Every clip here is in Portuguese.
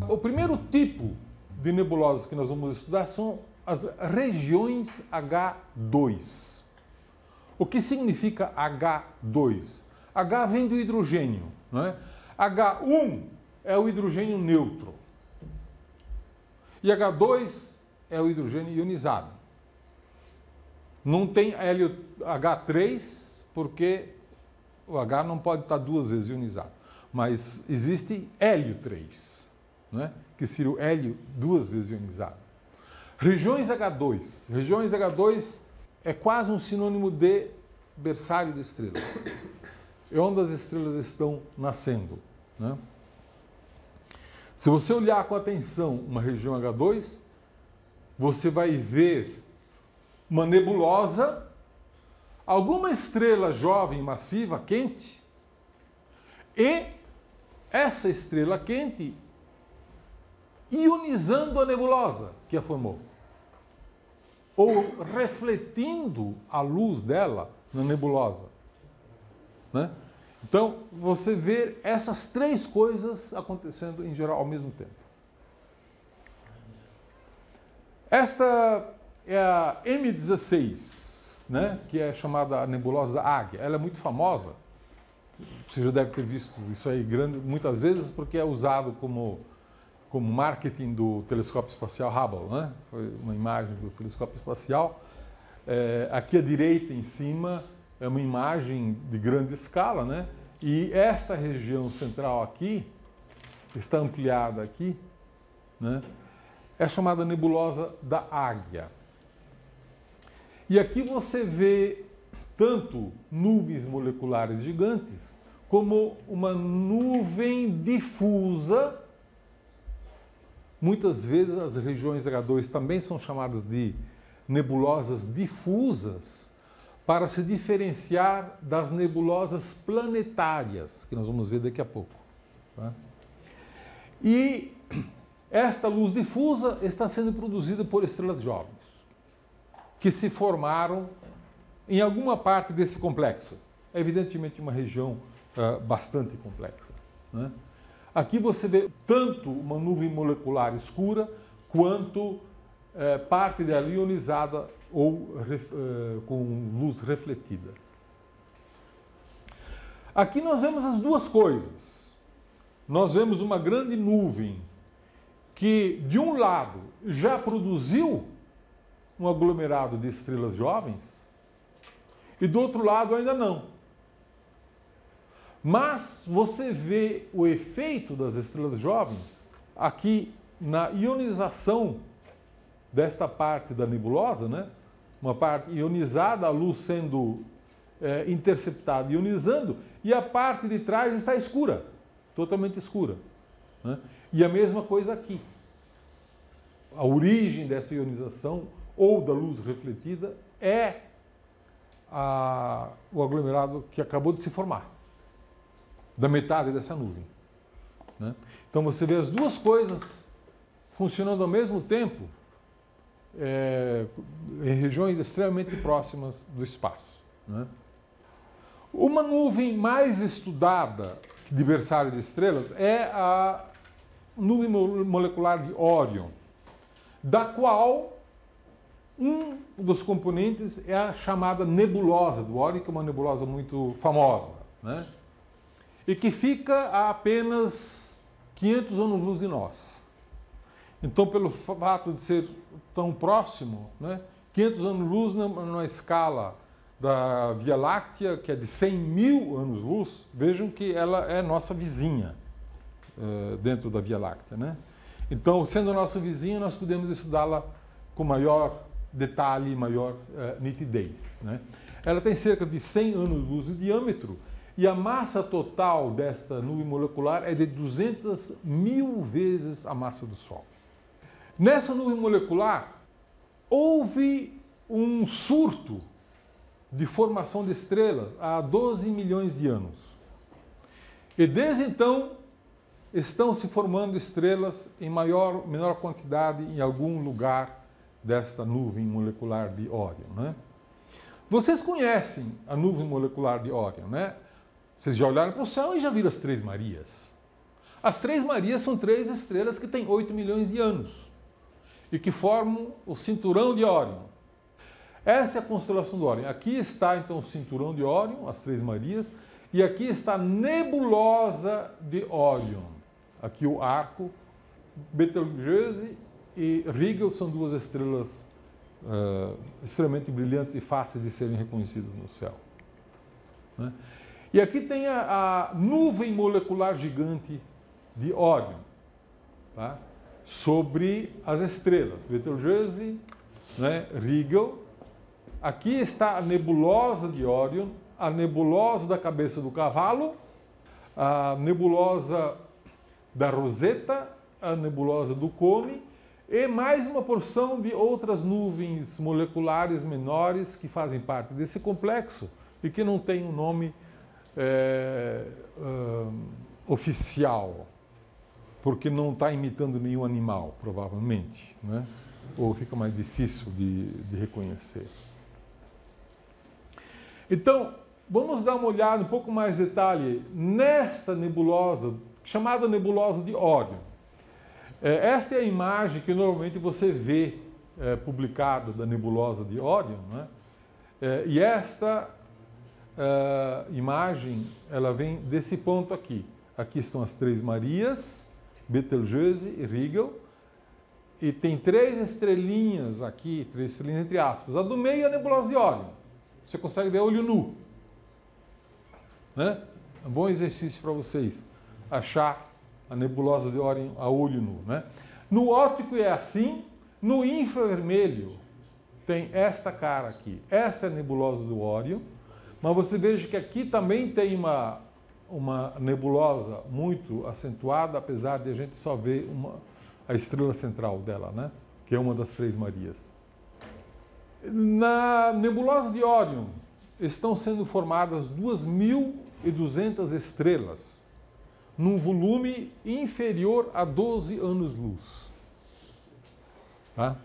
O primeiro tipo de nebulosas que nós vamos estudar são as regiões H2. O que significa H2? H vem do hidrogênio, não é? H1 é o hidrogênio neutro. E H2 é o hidrogênio ionizado. Não tem H3, porque o H não pode estar duas vezes ionizado. Mas existe hélio 3, né? Que seria o hélio duas vezes ionizado. Regiões H2. Regiões H2 é quase um sinônimo de berçário de estrelas. É onde as estrelas estão nascendo, né? Se você olhar com atenção uma região H2, você vai ver uma nebulosa, alguma estrela jovem, massiva, quente, e essa estrela quente ionizando a nebulosa que a formou, ou refletindo a luz dela na nebulosa, né? Então, você vê essas três coisas acontecendo em geral ao mesmo tempo. Esta é a M16, né? Que é chamada a nebulosa da Águia. Ela é muito famosa. Você já deve ter visto isso aí muitas vezes, porque é usado como marketing do telescópio espacial Hubble, né? Foi uma imagem do telescópio espacial. Aqui à direita, em cima, é uma imagem de grande escala, né? E esta região central aqui, está ampliada aqui, né? É chamada nebulosa da Águia. E aqui você vê tanto nuvens moleculares gigantes, como uma nuvem difusa. Muitas vezes as regiões H2 também são chamadas de nebulosas difusas, para se diferenciar das nebulosas planetárias, que nós vamos ver daqui a pouco, tá? E esta luz difusa está sendo produzida por estrelas jovens, que se formaram em alguma parte desse complexo. É evidentemente uma região bastante complexa, né? Aqui você vê tanto uma nuvem molecular escura, quanto parte dela ionizada ou com luz refletida. Aqui nós vemos as duas coisas. Nós vemos uma grande nuvem que, de um lado, já produziu um aglomerado de estrelas jovens e, do outro lado, ainda não. Mas você vê o efeito das estrelas jovens aqui na ionização desta parte da nebulosa, né? Uma parte ionizada, a luz sendo interceptada, ionizando, e a parte de trás está escura, totalmente escura, né? E a mesma coisa aqui. A origem dessa ionização ou da luz refletida é o aglomerado que acabou de se formar, da metade dessa nuvem, né? Então você vê as duas coisas funcionando ao mesmo tempo, em regiões extremamente próximas do espaço, né? Uma nuvem mais estudada de berçário de estrelas é a nuvem molecular de Órion, da qual um dos componentes é a chamada nebulosa do Órion, que é uma nebulosa muito famosa, né? E que fica a apenas 500 anos-luz de nós. Então, pelo fato de ser tão próximo, né, 500 anos-luz numa escala da Via Láctea, que é de 100 mil anos-luz, vejam que ela é nossa vizinha dentro da Via Láctea, né? Então, sendo nossa vizinha, nós podemos estudá-la com maior detalhe, maior nitidez, né? Ela tem cerca de 100 anos-luz de diâmetro e a massa total dessa nuvem molecular é de 200 mil vezes a massa do Sol. Nessa nuvem molecular, houve um surto de formação de estrelas há 12 milhões de anos. E desde então, estão se formando estrelas em menor quantidade em algum lugar desta nuvem molecular de Órion, né? Vocês conhecem a nuvem molecular de Órion, né? Vocês já olharam para o céu e já viram as Três Marias. As Três Marias são três estrelas que têm 8 milhões de anos e que formam o cinturão de Órion. Essa é a constelação do Órion. Aqui está, então, o cinturão de Órion, as Três Marias, e aqui está a nebulosa de Órion. Aqui o arco. Betelgeuse e Rigel são duas estrelas extremamente brilhantes e fáceis de serem reconhecidas no céu. Né? E aqui tem a nuvem molecular gigante de Órion, tá? Sobre as estrelas, Betelgeuse, né? Rigel. Aqui está a nebulosa de Órion, a nebulosa da cabeça do cavalo, a nebulosa da Roseta, a nebulosa do Cone e mais uma porção de outras nuvens moleculares menores que fazem parte desse complexo e que não tem um nome oficial, porque não está imitando nenhum animal, provavelmente, né? Ou fica mais difícil de reconhecer. Então, vamos dar uma olhada, um pouco mais de detalhe, nesta nebulosa, chamada nebulosa de Órion. Esta é a imagem que normalmente você vê publicada da nebulosa de Órion, né? E esta imagem, ela vem desse ponto aqui. Aqui estão as Três Marias, Betelgeuse e Rigel, e tem três estrelinhas aqui, três estrelinhas entre aspas. A do meio é a nebulosa de Órion. Você consegue ver a olho nu, né? É um bom exercício para vocês, achar a nebulosa de Órion a olho nu, né? No óptico é assim, no infravermelho tem esta cara aqui. Esta é a nebulosa do Órion, mas você veja que aqui também tem uma nebulosa muito acentuada, apesar de a gente só ver a estrela central dela, né? Que é uma das Três Marias. Na nebulosa de Órion estão sendo formadas 2.200 estrelas, num volume inferior a 12 anos-luz. Tá?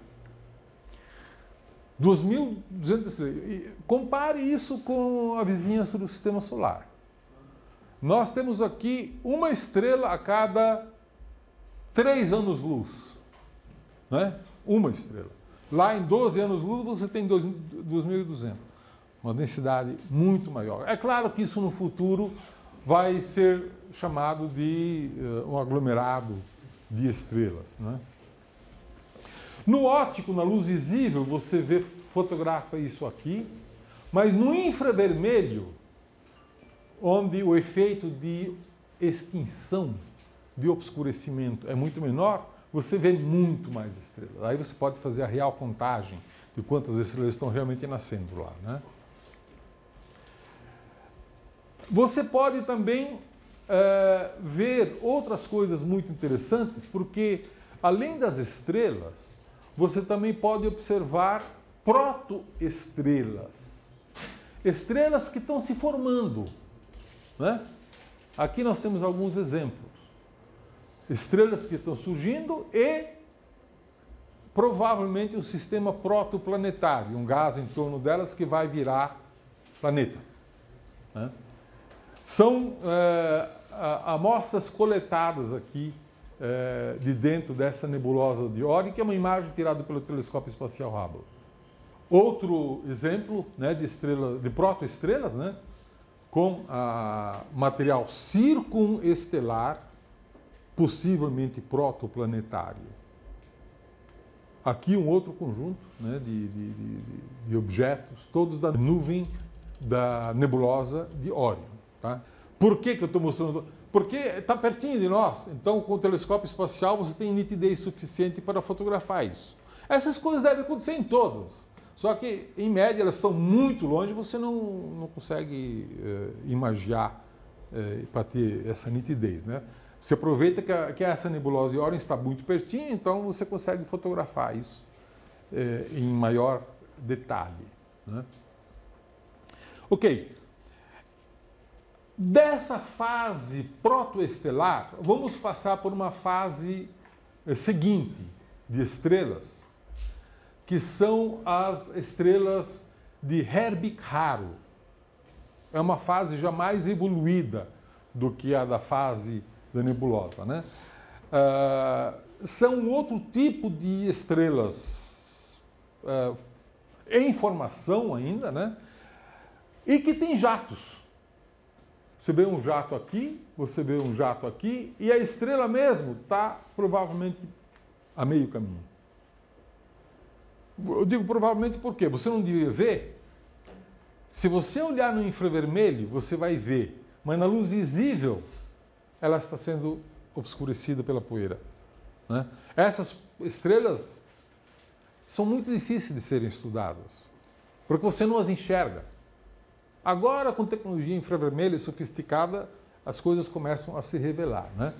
2.200 estrelas. E compare isso com a vizinhança do Sistema Solar. Nós temos aqui uma estrela a cada 3 anos-luz. Né? Uma estrela. Lá em 12 anos-luz você tem 2.200. Uma densidade muito maior. É claro que isso no futuro vai ser chamado de um aglomerado de estrelas, né? No óptico, na luz visível, você fotografa isso aqui, mas no infravermelho, onde o efeito de extinção, de obscurecimento é muito menor, você vê muito mais estrelas. Aí você pode fazer a real contagem de quantas estrelas estão realmente nascendo lá, né? Você pode também ver outras coisas muito interessantes, porque além das estrelas, você também pode observar protoestrelas. Estrelas que estão se formando, né? Aqui nós temos alguns exemplos. Estrelas que estão surgindo e provavelmente um sistema protoplanetário, um gás em torno delas que vai virar planeta, né? São amostras coletadas aqui de dentro dessa nebulosa de Órion, que é uma imagem tirada pelo telescópio espacial Hubble. Outro exemplo, né, de protoestrelas, né, com material circunestelar, possivelmente protoplanetário. Aqui um outro conjunto, né, de objetos, todos da nuvem da nebulosa de Órion. Tá? Por que eu estou mostrando? Porque está pertinho de nós. Então, com o telescópio espacial, você tem nitidez suficiente para fotografar isso. Essas coisas devem acontecer em todas. Só que, em média, elas estão muito longe, você não consegue imaginar para ter essa nitidez, né? Você aproveita que essa nebulosa de Órion está muito pertinho, então você consegue fotografar isso em maior detalhe, né? Ok. Dessa fase protoestelar, vamos passar por uma fase seguinte de estrelas, que são as estrelas de É uma fase já mais evoluída do que a da fase da nebulosa, né? São outro tipo de estrelas em formação ainda, né? E que tem jatos. Você vê um jato aqui, você vê um jato aqui, e a estrela mesmo está provavelmente a meio caminho. Eu digo provavelmente porque você não devia ver. Se você olhar no infravermelho, você vai ver, mas na luz visível, ela está sendo obscurecida pela poeira, né? Essas estrelas são muito difíceis de serem estudadas, porque você não as enxerga. Agora, com tecnologia infravermelha sofisticada, as coisas começam a se revelar, né?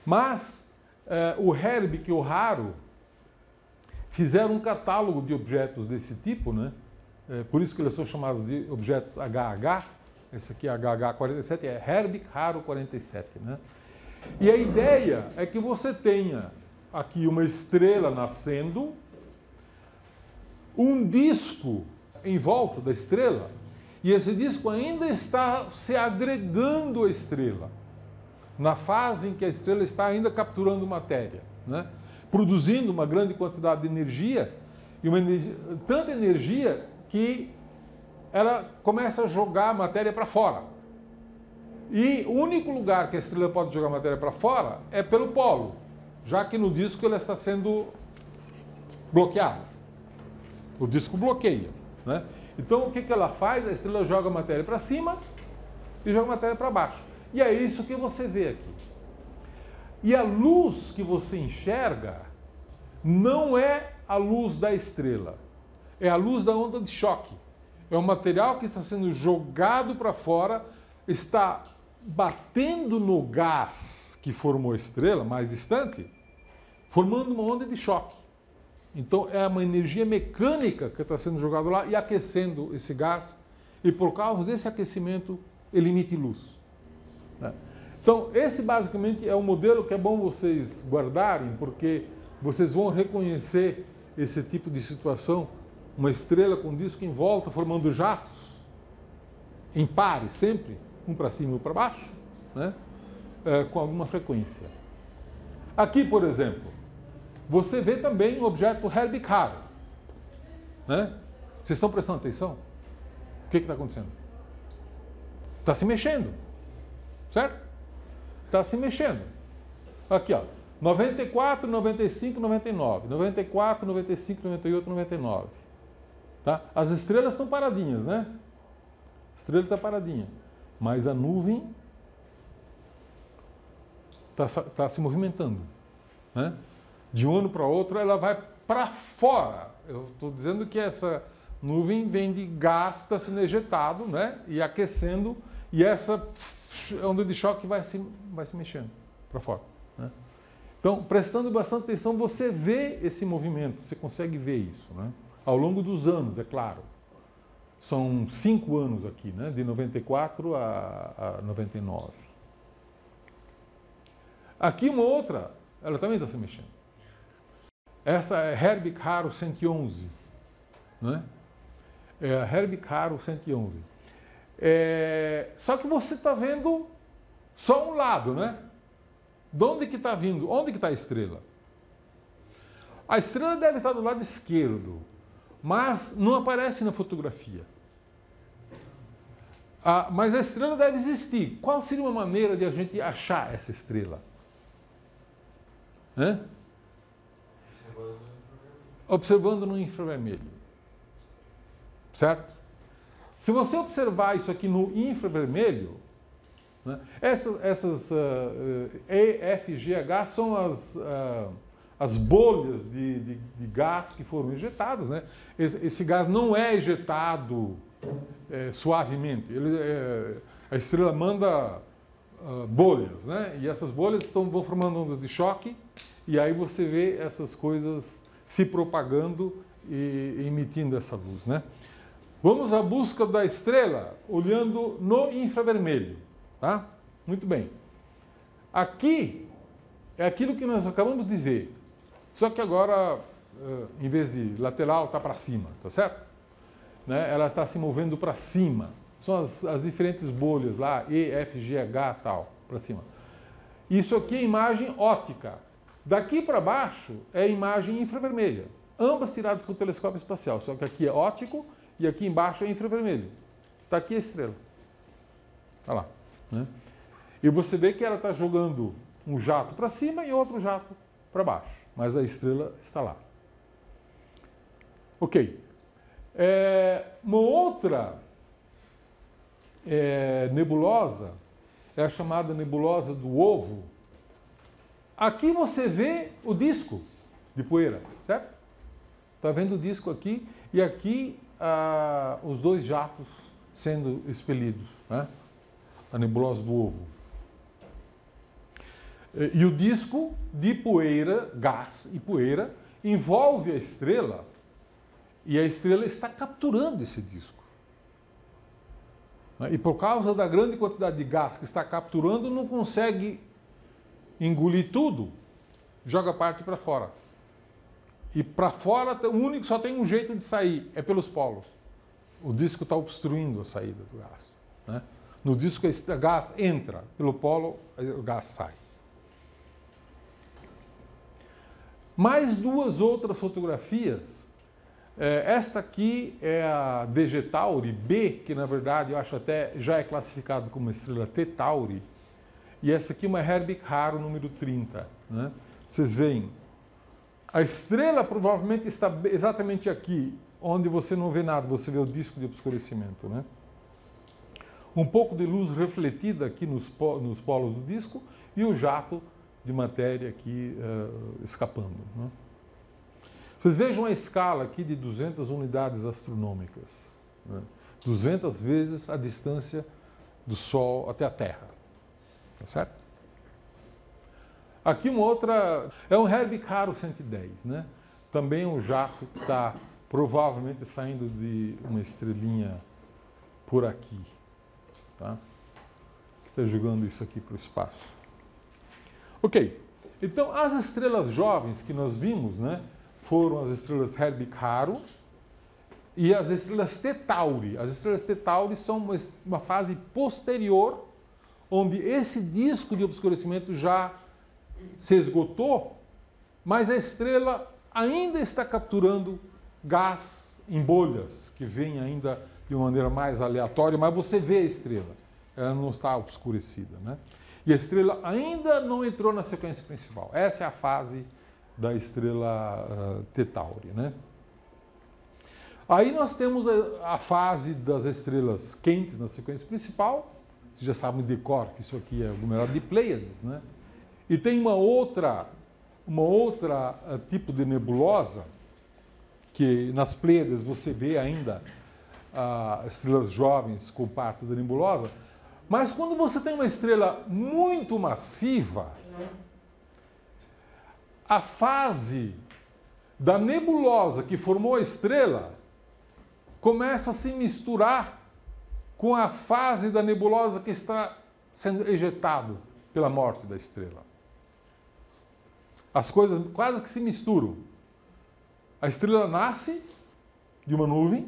Mas o Herbig e o Haro fizeram um catálogo de objetos desse tipo, né? Por isso que eles são chamados de objetos HH. Esse aqui, HH47, é Herbig Haro 47, né? E a ideia é que você tenha aqui uma estrela nascendo, um disco em volta da estrela, e esse disco ainda está se agregando à estrela, na fase em que a estrela está ainda capturando matéria, né? Produzindo uma grande quantidade de energia, e tanta energia que ela começa a jogar a matéria para fora. E o único lugar que a estrela pode jogar a matéria para fora é pelo polo, já que no disco ela está sendo bloqueada. O disco bloqueia, né? Então o que ela faz? A estrela joga a matéria para cima e joga a matéria para baixo. E é isso que você vê aqui. E a luz que você enxerga não é a luz da estrela, é a luz da onda de choque. É um material que está sendo jogado para fora, está batendo no gás que formou a estrela, mais distante, formando uma onda de choque. Então é uma energia mecânica que está sendo jogada lá e aquecendo esse gás, e por causa desse aquecimento ele emite luz, né? Então esse basicamente é um modelo que é bom vocês guardarem, porque vocês vão reconhecer esse tipo de situação, uma estrela com disco em volta formando jatos, em pares sempre, um para cima e um para baixo, né? Com alguma frequência. Aqui, por exemplo, você vê também o objeto Herbig Haro, né? Vocês estão prestando atenção? O que está acontecendo? Está se mexendo, certo? Está se mexendo. Aqui, ó, 94, 95, 99, 94, 95, 98, 99. Tá? As estrelas estão paradinhas, né? A estrela está paradinha, mas a nuvem está se movimentando, né? De um ano para outro ela vai para fora. Eu estou dizendo que essa nuvem vem de gás que está sendo ejetado, né? E aquecendo, e essa onda de choque vai se mexendo para fora, né? Então, prestando bastante atenção, você vê esse movimento, você consegue ver isso, né? Ao longo dos anos, é claro. São 5 anos aqui, né? De 94 a 99. Aqui uma outra, ela também está se mexendo. Essa é Herbig Haro 111, né? É a Herbig Haro 111. Só que você está vendo só um lado, né? De onde que está vindo? Onde que está a estrela? A estrela deve estar do lado esquerdo, mas não aparece na fotografia. Mas a estrela deve existir. Qual seria uma maneira de a gente achar essa estrela? Observando no infravermelho. Certo? Se você observar isso aqui no infravermelho, né, essas EFGH são as bolhas de gás que foram injetadas, né? Esse gás não é injetado suavemente. A estrela manda bolhas, né? E essas bolhas vão formando ondas de choque, e aí você vê essas coisas se propagando e emitindo essa luz, né? Vamos à busca da estrela olhando no infravermelho, tá? Muito bem. Aqui é aquilo que nós acabamos de ver, só que agora, em vez de lateral, está para cima, tá certo? Né? Ela está se movendo para cima. São as diferentes bolhas lá, E, F, G, H, tal, para cima. Isso aqui é imagem óptica. Daqui para baixo é imagem infravermelha. Ambas tiradas com o telescópio espacial, só que aqui é óptico e aqui embaixo é infravermelho. Está aqui a estrela. Olha lá. Né? E você vê que ela está jogando um jato para cima e outro jato para baixo. Mas a estrela está lá. Ok. Uma outra nebulosa é a chamada nebulosa do ovo. Aqui você vê o disco de poeira, certo? Está vendo o disco aqui e aqui os dois jatos sendo expelidos, né? A nebulosa do ovo. E o disco de poeira, gás e poeira, envolve a estrela e a estrela está capturando esse disco. E por causa da grande quantidade de gás que está capturando, não consegue engolir tudo, joga parte para fora. E para fora, só tem um jeito de sair, é pelos polos. O disco está obstruindo a saída do gás. Né? No disco, o gás entra, pelo polo, o gás sai. Mais duas outras fotografias. Esta aqui é a DG Tauri B, que na verdade eu acho até já é classificado como estrela T Tauri. E essa aqui é uma Herbig Haro número 30. Né? Vocês veem, a estrela provavelmente está exatamente aqui, onde você não vê nada, você vê o disco de obscurecimento. Né? Um pouco de luz refletida aqui nos polos do disco e o jato de matéria aqui escapando. Né? Vocês vejam a escala aqui de 200 unidades astronômicas. Né? 200 vezes a distância do Sol até a Terra. Tá certo? Aqui uma outra, é um Herbig Haro 110, né? Também um jato que está provavelmente saindo de uma estrelinha por aqui, tá? Que está jogando isso aqui para o espaço. Ok, então as estrelas jovens que nós vimos, né, foram as estrelas Herbig Haro e as estrelas T Tauri. As estrelas T Tauri são uma fase posterior, onde esse disco de obscurecimento já se esgotou, mas a estrela ainda está capturando gás em bolhas, que vem ainda de uma maneira mais aleatória, mas você vê a estrela, ela não está obscurecida. Né? E a estrela ainda não entrou na sequência principal. Essa é a fase da estrela T Tauri. Né? Aí nós temos a fase das estrelas quentes na sequência principal. Vocês já sabem de cor que isso aqui é o numerário de Pleiades, né? E tem uma outra tipo de nebulosa, que nas Pleiades você vê ainda estrelas jovens com parte da nebulosa, mas quando você tem uma estrela muito massiva, a fase da nebulosa que formou a estrela começa a se misturar com a fase da nebulosa que está sendo ejetado pela morte da estrela. As coisas quase que se misturam. A estrela nasce de uma nuvem,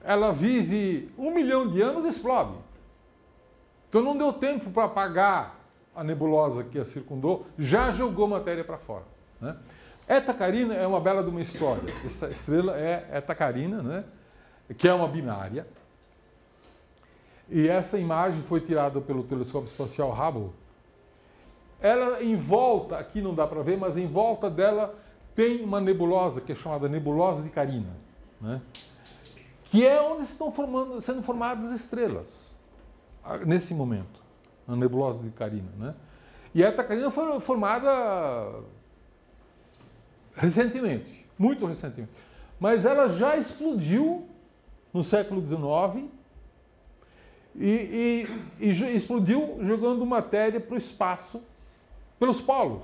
ela vive 1 milhão de anos e explode. Então não deu tempo para apagar a nebulosa que a circundou, já jogou matéria para fora. Né? Eta Carina é uma bela de uma história. Essa estrela é Eta Carina, né? Que é uma binária. E essa imagem foi tirada pelo telescópio espacial Hubble. Ela em volta, aqui não dá para ver, mas em volta dela tem uma nebulosa que é chamada nebulosa de Carina, né? Que é onde estão sendo formadas estrelas nesse momento, a nebulosa de Carina, né? E a Eta Carina foi formada recentemente, muito recentemente, mas ela já explodiu no século XIX e explodiu jogando matéria para o espaço pelos polos.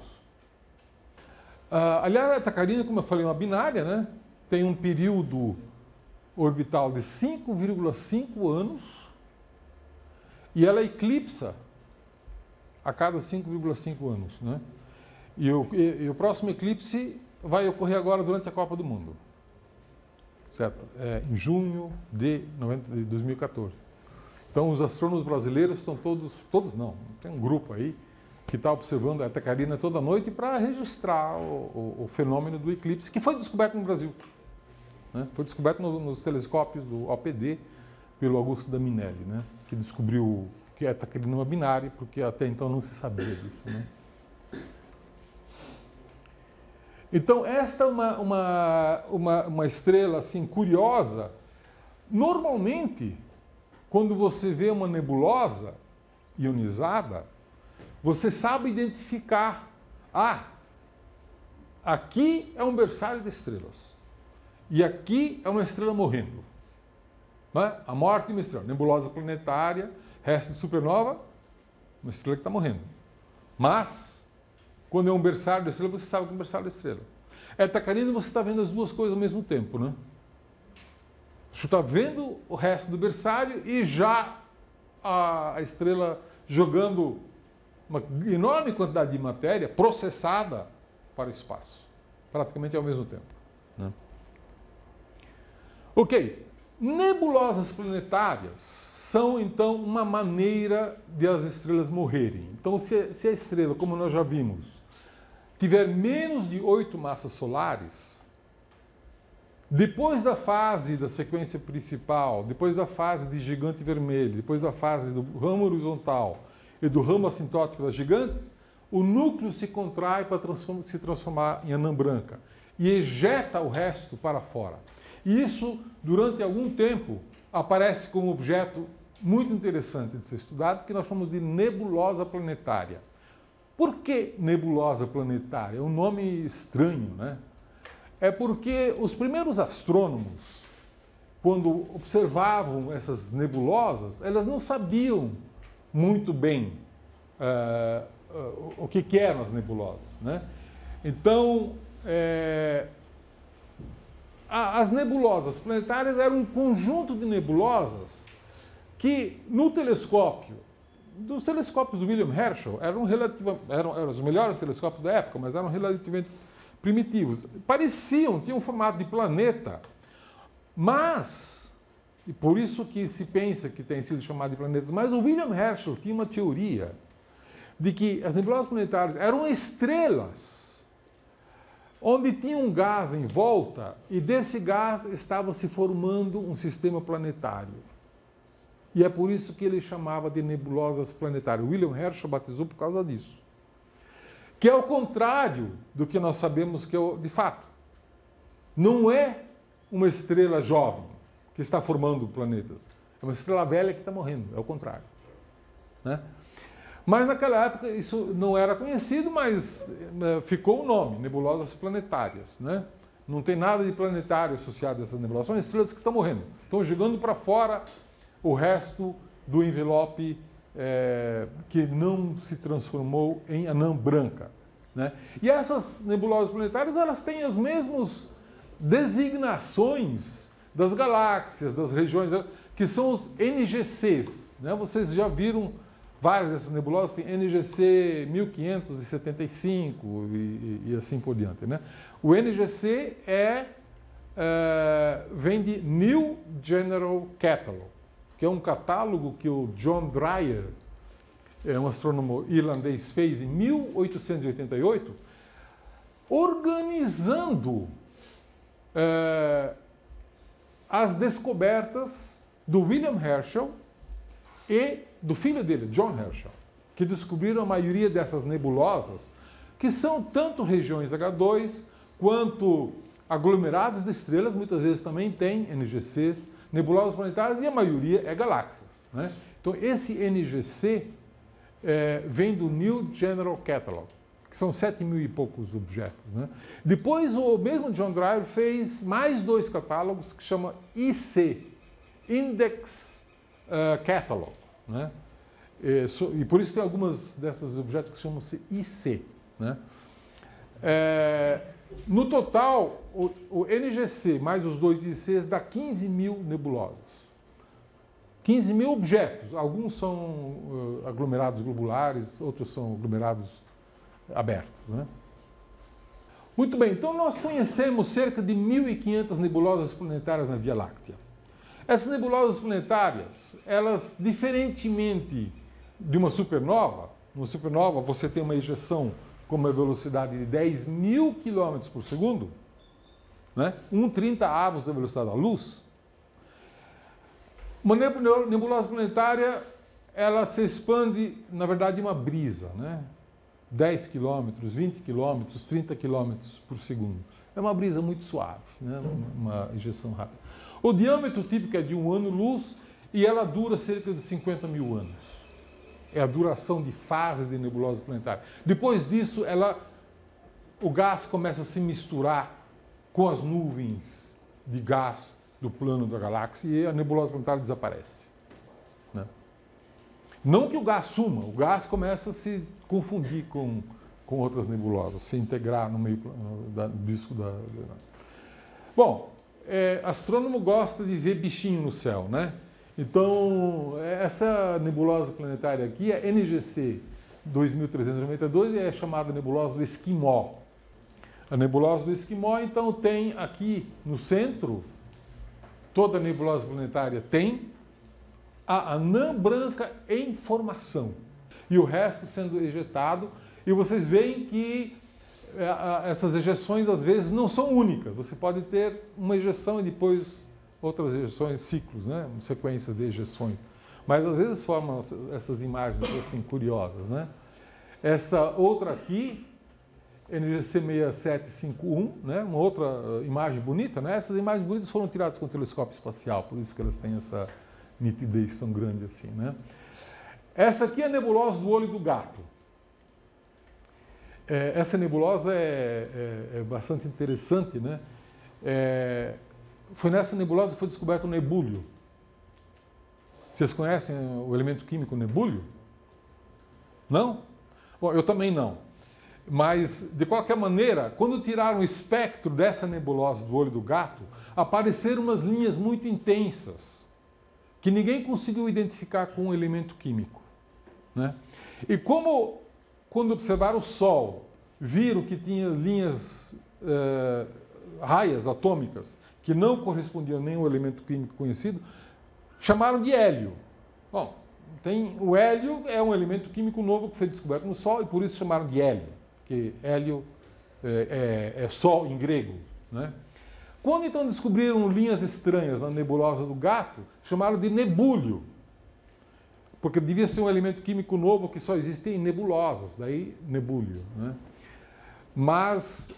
Aliás, a Eta Carina, como eu falei, é uma binária, né? Tem um período orbital de 5,5 anos e ela eclipsa a cada 5,5 anos. Né? E o próximo eclipse vai ocorrer agora durante a Copa do Mundo, certo? Em junho de 2014. Então, os astrônomos brasileiros estão todos não, tem um grupo aí que está observando a Eta Carina toda noite para registrar o fenômeno do eclipse, que foi descoberto no Brasil. Né? Foi descoberto nos telescópios do OPD pelo Augusto Daminelli, né? Que descobriu que a Eta Carina é uma binária, porque até então não se sabia disso. Né? Então, esta é uma estrela assim, curiosa. Normalmente, quando você vê uma nebulosa ionizada, você sabe identificar, aqui é um berçário de estrelas e aqui é uma estrela morrendo. Né? A morte de uma estrela, nebulosa planetária, resto de supernova, uma estrela que está morrendo. Mas, quando é um berçário de estrela, você sabe que é um berçário de estrela. Eta Carina, você está vendo as duas coisas ao mesmo tempo, né? Você está vendo o resto do berçário e já a estrela jogando uma enorme quantidade de matéria processada para o espaço, praticamente ao mesmo tempo. Né? Ok, nebulosas planetárias são, então, uma maneira de as estrelas morrerem. Então, se a estrela, como nós já vimos, tiver menos de 8 massas solares, depois da fase da sequência principal, depois da fase de gigante vermelho, depois da fase do ramo horizontal e do ramo assintótico das gigantes, o núcleo se contrai para se transformar em anã branca e ejeta o resto para fora. E isso, durante algum tempo, aparece como objeto muito interessante de ser estudado, que nós chamamos de nebulosa planetária. Por que nebulosa planetária? É um nome estranho, né? É porque os primeiros astrônomos, quando observavam essas nebulosas, elas não sabiam muito bem o que eram as nebulosas, né? Então, as nebulosas planetárias eram um conjunto de nebulosas que, no telescópio, dos telescópios do William Herschel, eram os melhores telescópios da época, mas eram relativamente primitivos. Tinham um formato de planeta, mas, e por isso que se pensa que tem sido chamado de planetas, mas o William Herschel tinha uma teoria de que as nebulosas planetárias eram estrelas onde tinha um gás em volta e desse gás estava se formando um sistema planetário. E é por isso que ele chamava de nebulosas planetárias. William Herschel batizou por causa disso. Que é o contrário do que nós sabemos que é de fato. Não é uma estrela jovem que está formando planetas. É uma estrela velha que está morrendo. É o contrário. Né? Mas naquela época isso não era conhecido, mas ficou o nome, nebulosas planetárias. Né? Não tem nada de planetário associado a essas nebulosas. São estrelas que estão morrendo. Estão jogando para fora o resto do envelope que não se transformou em anã branca. Né? E essas nebulosas planetárias, elas têm as mesmas designações das galáxias, das regiões, que são os NGCs. Né? Vocês já viram várias dessas nebulosas, tem NGC 1575 e assim por diante. Né? O NGC vem de New General Catalog, que é um catálogo que o John Dreyer, um astrônomo irlandês, fez em 1888, organizando as descobertas do William Herschel e do filho dele, John Herschel, que descobriram a maioria dessas nebulosas, que são tanto regiões H2 quanto aglomerados de estrelas, muitas vezes também tem NGCs, nebulosas planetárias, e a maioria é galáxias. Né? Então, esse NGC vem do New General Catalog, que são 7.000 e poucos objetos. Né? Depois, o mesmo John Dreyer fez mais 2 catálogos que chama IC, Index Catalog. Né? E por isso tem algumas desses objetos que chamam-se IC. Né? No total, o NGC mais os 2 ICs dá 15.000 nebulosas. 15.000 objetos. Alguns são aglomerados globulares, outros são aglomerados abertos. Né? Muito bem, então nós conhecemos cerca de 1.500 nebulosas planetárias na Via Láctea. Essas nebulosas planetárias, elas, diferentemente de uma supernova você tem uma ejeção com uma velocidade de 10.000 km por segundo, né? 1/30 da velocidade da luz. Uma nebulosa planetária, ela se expande, na verdade, em uma brisa, né? 10 km, 20 km, 30 km por segundo. É uma brisa muito suave, né? Uma ejeção rápida. O diâmetro típico é de 1 ano-luz e ela dura cerca de 50.000 anos. É a duração de fase de nebulosa planetária. Depois disso, o gás começa a se misturar com as nuvens de gás do plano da galáxia e a nebulosa planetária desaparece, né? Não que o gás suma, o gás começa a se confundir com outras nebulosas, se integrar no meio do disco da... Bom, astrônomo gosta de ver bichinho no céu, né? Então, essa nebulosa planetária aqui é NGC 2392 e é chamada nebulosa do Esquimó. A nebulosa do Esquimó, então, tem aqui no centro, toda nebulosa planetária tem a anã branca em formação e o resto sendo ejetado. E vocês veem que essas ejeções, às vezes, não são únicas. Você pode ter uma ejeção e depois outras ejeções, ciclos, né? Sequências de ejeções. Mas, às vezes, formam essas imagens assim, curiosas, né? Essa outra aqui, NGC 6751, né? Uma outra imagem bonita, né? Essas imagens bonitas foram tiradas com o telescópio espacial, por isso que elas têm essa nitidez tão grande assim, né? Essa aqui é a nebulosa do olho do gato. Essa nebulosa é bastante interessante, né? Foi nessa nebulosa que foi descoberto o nebúlio. Vocês conhecem o elemento químico nebúlio? Não? Bom, eu também não. Mas, de qualquer maneira, quando tiraram o espectro dessa nebulosa do olho do gato, apareceram umas linhas muito intensas, que ninguém conseguiu identificar com um elemento químico, né? E como, quando observaram o Sol, viram que tinha linhas, raias atômicas, que não correspondiam a nenhum elemento químico conhecido, chamaram de hélio. Bom, o hélio é um elemento químico novo que foi descoberto no Sol e por isso chamaram de hélio, porque hélio é Sol em grego, né? Quando então descobriram linhas estranhas na nebulosa do gato, chamaram de nebúlio, porque devia ser um elemento químico novo que só existe em nebulosas, daí nebúlio, né? Mas,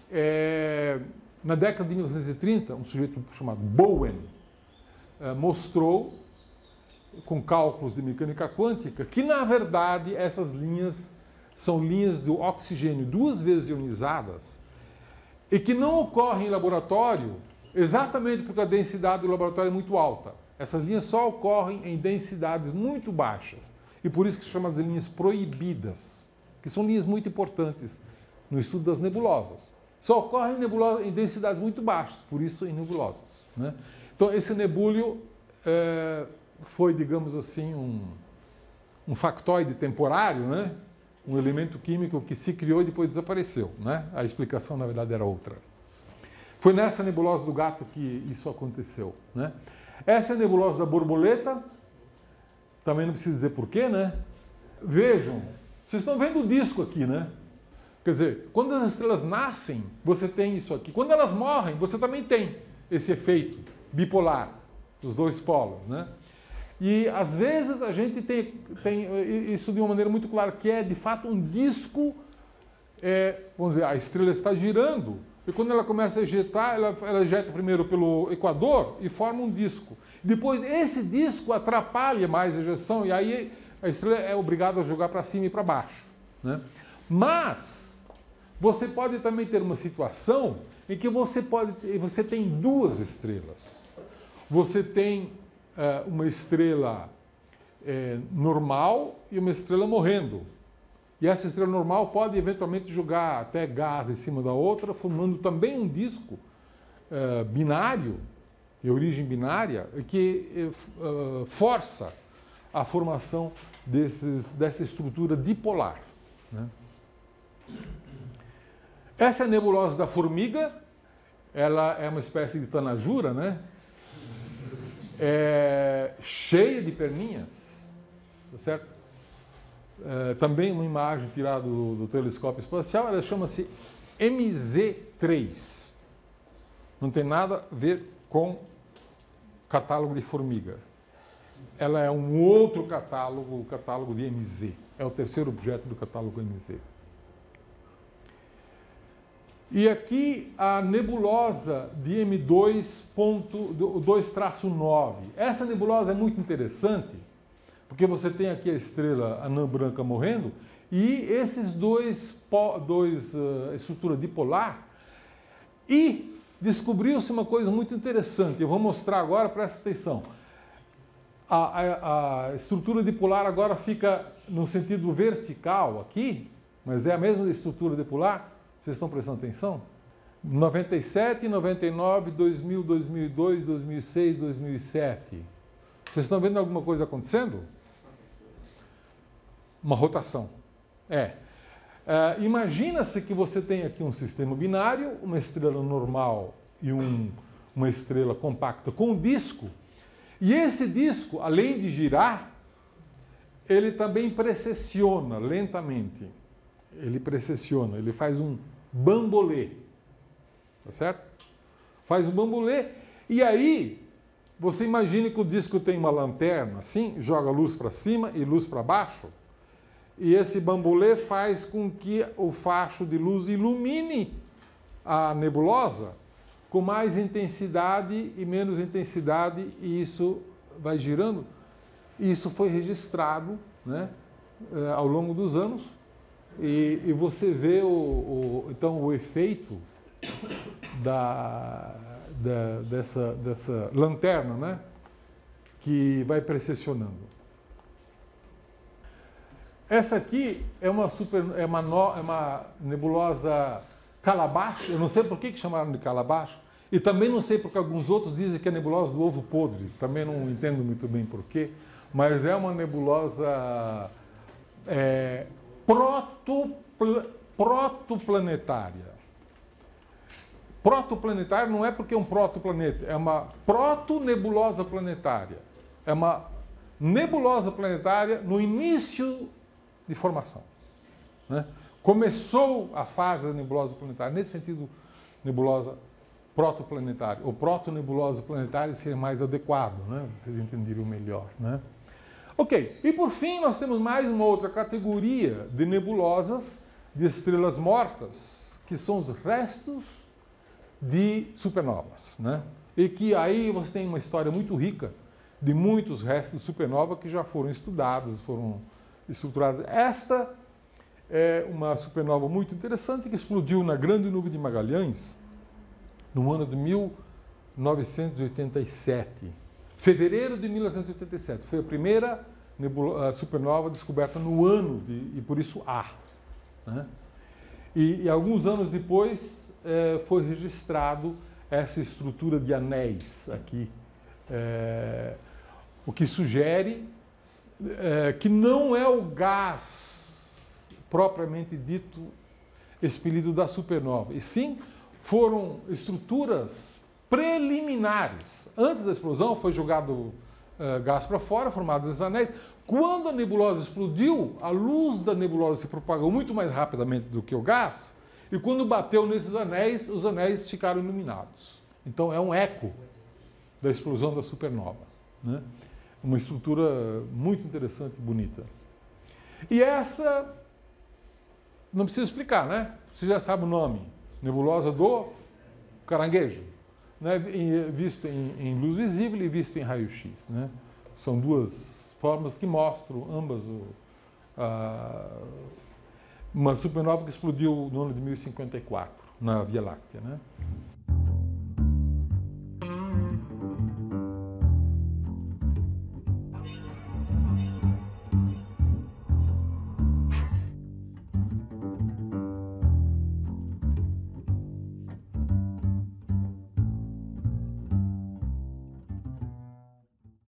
na década de 1930, um sujeito chamado Bowen mostrou, com cálculos de mecânica quântica, que, na verdade, essas linhas são linhas do oxigênio 2 vezes ionizadas e que não ocorrem em laboratório exatamente porque a densidade do laboratório é muito alta. Essas linhas só ocorrem em densidades muito baixas e por isso que se chama de linhas proibidas, que são linhas muito importantes no estudo das nebulosas. Só ocorrem em densidades muito baixas, por isso em nebulosas, né? Então, esse nebúlio foi, digamos assim, um factoide temporário, né? Um elemento químico que se criou e depois desapareceu, né? A explicação, na verdade, era outra. Foi nessa nebulosa do gato que isso aconteceu, né? Essa é a nebulosa da borboleta, também não preciso dizer porquê, né? Vejam, vocês estão vendo o disco aqui, né? Quer dizer, quando as estrelas nascem, você tem isso aqui. Quando elas morrem, você também tem esse efeito bipolar, os dois polos, né? E, às vezes, a gente tem isso de uma maneira muito clara, que é, de fato, um disco, vamos dizer, a estrela está girando, e quando ela começa a ejetar, ela ejeta primeiro pelo equador e forma um disco. Depois, esse disco atrapalha mais a ejeção, e aí a estrela é obrigada a jogar para cima e para baixo, né? Mas, você pode também ter uma situação em que você tem duas estrelas. Você tem uma estrela normal e uma estrela morrendo. E essa estrela normal pode eventualmente jogar até gás em cima da outra, formando também um disco binário, de origem binária, que força a formação dessa estrutura dipolar, né? Essa é a nebulosa da formiga, ela é uma espécie de tanajura, né? cheia de perninhas, tá certo? Também uma imagem tirada do telescópio espacial, ela chama-se MZ3. Não tem nada a ver com catálogo de formiga. Ela é um outro catálogo, o catálogo de MZ. É o terceiro objeto do catálogo MZ. E aqui a nebulosa de M2.2-9. Essa nebulosa é muito interessante, porque você tem aqui a estrela anã branca morrendo, e esses dois estrutura dipolar, e descobriu-se uma coisa muito interessante. Eu vou mostrar agora, presta atenção. A estrutura dipolar agora fica no sentido vertical aqui, mas é a mesma estrutura dipolar. Vocês estão prestando atenção? 97, 99, 2000, 2002, 2006, 2007. Vocês estão vendo alguma coisa acontecendo? Uma rotação. Imagina-se que você tem aqui um sistema binário, uma estrela normal e uma estrela compacta com um disco. E esse disco, além de girar, ele também precessiona lentamente. Ele precessiona, ele faz um bambolê. Tá certo? Faz um bambolê. E aí, você imagine que o disco tem uma lanterna assim, joga luz para cima e luz para baixo. E esse bambolê faz com que o facho de luz ilumine a nebulosa com mais intensidade e menos intensidade, e isso vai girando. E isso foi registrado, né, ao longo dos anos. E você vê então o efeito dessa lanterna, né, que vai precessionando. Essa aqui é uma nebulosa Calabash. Eu não sei por que chamaram de Calabash, e também não sei porque alguns outros dizem que é nebulosa do ovo podre. Também não entendo muito bem por quê, mas é uma nebulosa protoplanetária. Protoplanetária não é porque é um protoplaneta, é uma protonebulosa planetária. É uma nebulosa planetária no início de formação, né? Começou a fase da nebulosa planetária, nesse sentido, nebulosa protoplanetária, ou protonebulosa planetária seria mais adequado, né? Vocês entenderam melhor, né? Ok, e por fim nós temos mais uma outra categoria de nebulosas de estrelas mortas, que são os restos de supernovas, né? E que aí você tem uma história muito rica de muitos restos de supernova que já foram estudados, foram estruturados. Esta é uma supernova muito interessante que explodiu na Grande Nuvem de Magalhães no ano de 1987. Fevereiro de 1987. Foi a primeira supernova descoberta no ano, e por isso A, né? E alguns anos depois foi registrado essa estrutura de anéis aqui, o que sugere que não é o gás propriamente dito expelido da supernova, e sim foram estruturas preliminares. Antes da explosão foi jogado gás para fora, formados esses anéis. Quando a nebulosa explodiu, a luz da nebulosa se propagou muito mais rapidamente do que o gás, e quando bateu nesses anéis, os anéis ficaram iluminados. Então é um eco da explosão da supernova, né? Uma estrutura muito interessante e bonita. E essa, não precisa explicar, né? Você já sabe o nome. Nebulosa do caranguejo, né? Visto em luz visível e visto em raio-x, né? São duas formas que mostram ambas uma supernova que explodiu no ano de 1054, na Via Láctea, né?